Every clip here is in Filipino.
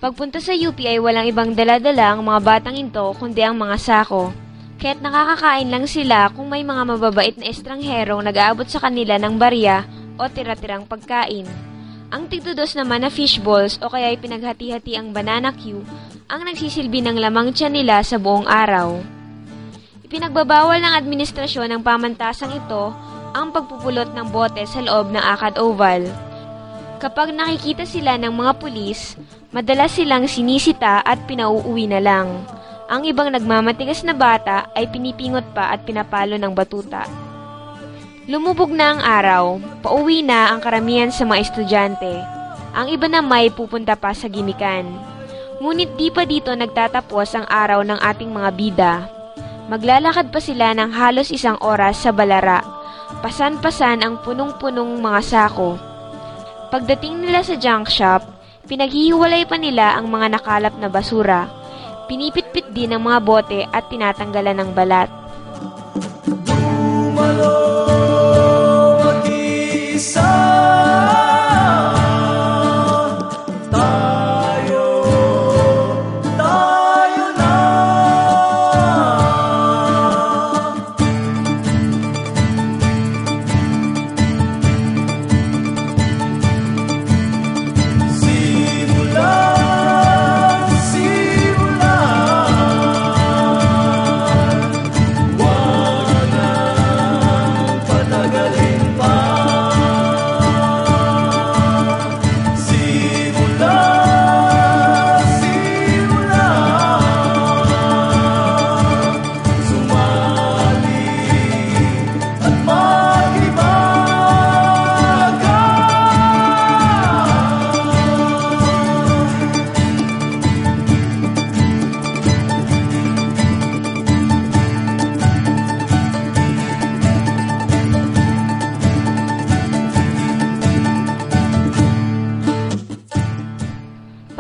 Pagpunta sa UP ay walang ibang dala-dala ang mga batang ito kundi ang mga sako. Kaya't nakakakain lang sila kung may mga mababait na estranghero nag-aabot sa kanila ng barya o tira-tirang pagkain. Ang tigtudos naman na fishballs o kaya ay pinaghati-hati ang banana Q ang nagsisilbi ng lamang tiyan nila sa buong araw. Ipinagbabawal ng administrasyon ng pamantasang ito ang pagpupulot ng bote sa loob ng Akad Oval. Kapag nakikita sila ng mga pulis, madalas silang sinisita at pinauuwi na lang. Ang ibang nagmamatigas na bata ay pinipingot pa at pinapalo ng batuta. Lumubog na ang araw, pauwi na ang karamihan sa mga estudyante. Ang iba na may pupunta pa sa gimikan. Ngunit di pa dito nagtatapos ang araw ng ating mga bida. Maglalakad pa sila ng halos 1 oras sa Balara. Pasan-pasan ang punong-punong mga sako. Pagdating nila sa junk shop, pinaghihiwalay pa nila ang mga nakalap na basura. Pinipit-pit din ang mga bote at tinatanggalan ng balat.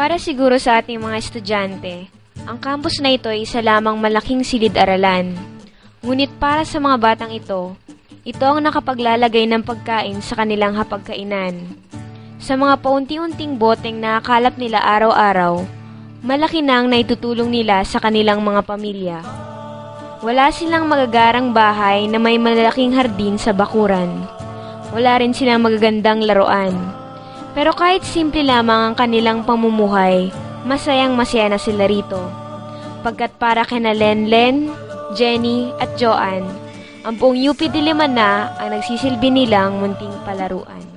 Para siguro sa ating mga estudyante, ang campus na ito ay isa lamang malaking silid-aralan. Ngunit para sa mga batang ito ang nakapaglalagay ng pagkain sa kanilang hapagkainan. Sa mga paunti-unting boteng na nakalap nila araw-araw, malaki na ang naitutulong nila sa kanilang mga pamilya. Wala silang magagarang bahay na may malaking hardin sa bakuran. Wala rin silang magagandang laruan. Pero kahit simple lamang ang kanilang pamumuhay, masayang-masaya na sila rito. Pagkat para kina Lenlen, Jenny at Joanne, ang buong UP Diliman na ang nagsisilbi nilang munting palaruan.